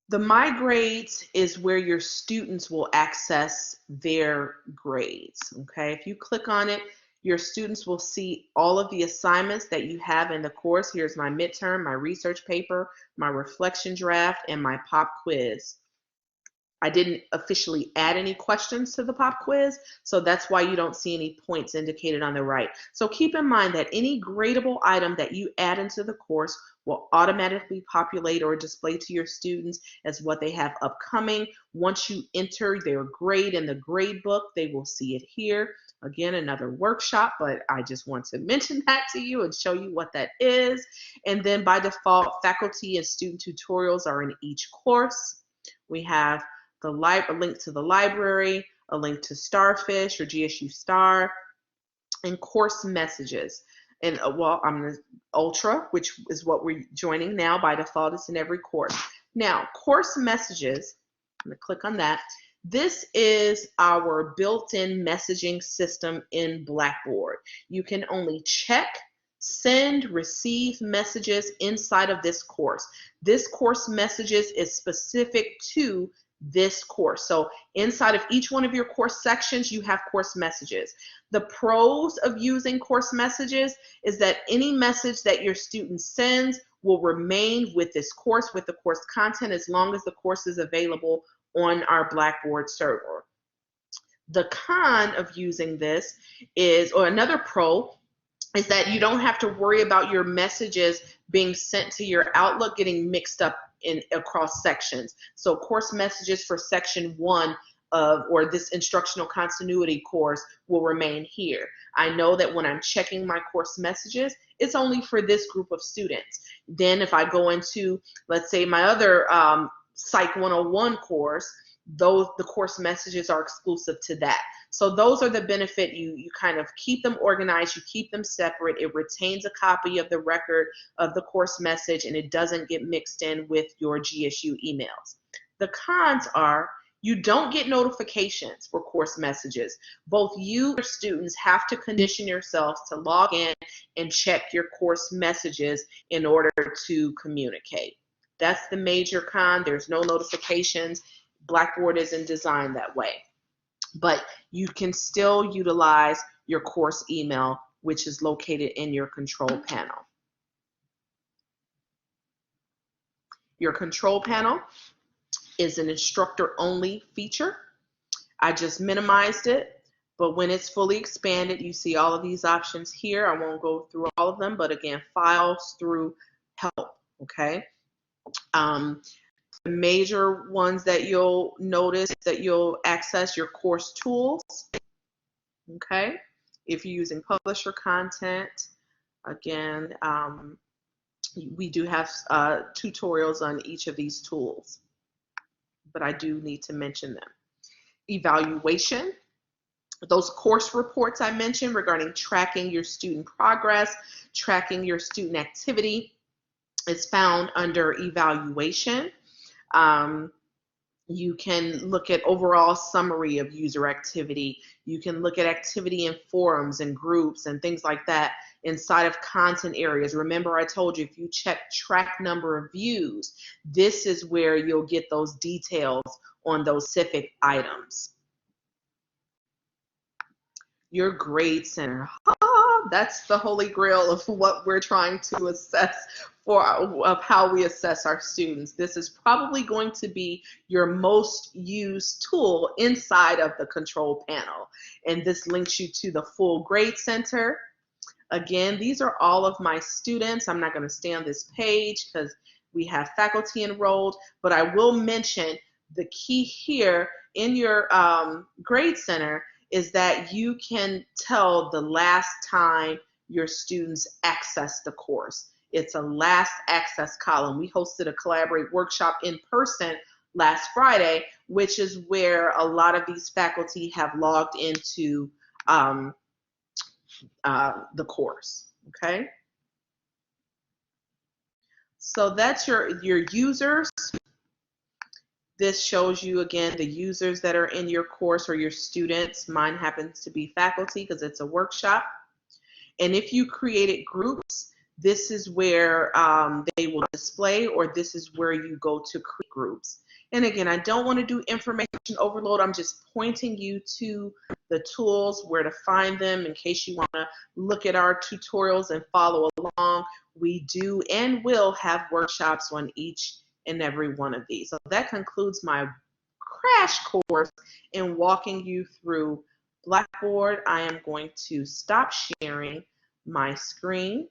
The My Grades is where your students will access their grades. Okay, if you click on it, your students will see all of the assignments that you have in the course. Here's my midterm, my research paper, my reflection draft, and my pop quiz. I didn't officially add any questions to the pop quiz, so that's why you don't see any points indicated on the right. So keep in mind that any gradable item that you add into the course will automatically populate or display to your students as what they have upcoming. Once you enter their grade in the grade book, they will see it here. Again, another workshop, but I just want to mention that to you and show you what that is. And then by default, faculty and student tutorials are in each course. We have a link to the library, a link to Starfish or GSU Star, and course messages. And well, I'm the Ultra, which is what we're joining now. By default, it's in every course. Now, course messages, I'm going to click on that. This is our built-in messaging system in Blackboard. You can only check, send, receive messages inside of this course. This course messages is specific to this course. So inside of each one of your course sections, you have course messages. The pros of using course messages is that any message that your student sends will remain with this course, with the course content, as long as the course is available on our Blackboard server. The con of using this is, or another pro, is that you don't have to worry about your messages being sent to your Outlook getting mixed up across sections. So course messages for section 1 of, or this instructional continuity course, will remain here. I know that when I'm checking my course messages, it's only for this group of students. Then if I go into, let's say, my other Psych 101 course, the course messages are exclusive to that. So those are the benefit. You kind of keep them organized, you keep them separate. It retains a copy of the record of the course message, and it doesn't get mixed in with your GSU emails. The cons are you don't get notifications for course messages. Both you and your students have to condition yourselves to log in and check your course messages in order to communicate. That's the major con. There's no notifications. Blackboard isn't designed that way. But you can still utilize your course email, which is located in your control panel. Your control panel is an instructor-only feature. I just minimized it, but when it's fully expanded, you see all of these options here. I won't go through all of them, but again, files through help, okay? The major ones that you'll notice that you'll access your course tools, okay? If you're using publisher content, again, we do have tutorials on each of these tools, but I do need to mention them. Evaluation, those course reports I mentioned regarding tracking your student progress, tracking your student activity, is found under evaluation. You can look at overall summary of user activity. You can look at activity in forums and groups and things like that inside of content areas. Remember, I told you if you check track number of views, this is where you'll get those details on those specific items. Your grade center. That's the holy grail of what we're trying to assess of how we assess our students. This is probably going to be your most used tool inside of the control panel. And this links you to the full grade center. Again, these are all of my students. I'm not going to stay on this page because we have faculty enrolled, but I will mention the key here in your grade center is that you can tell the last time your students access the course. It's a last access column. We hosted a Collaborate workshop in person last Friday, which is where a lot of these faculty have logged into the course, okay? So that's your users. This shows you, again, the users that are in your course or your students. Mine happens to be faculty because it's a workshop. And if you created groups, this is where they will display, or this is where you go to create groups. And again, I don't want to do information overload. I'm just pointing you to the tools, where to find them in case you want to look at our tutorials and follow along. We do and will have workshops on each and every one of these. So that concludes my crash course in walking you through Blackboard. I am going to stop sharing my screen.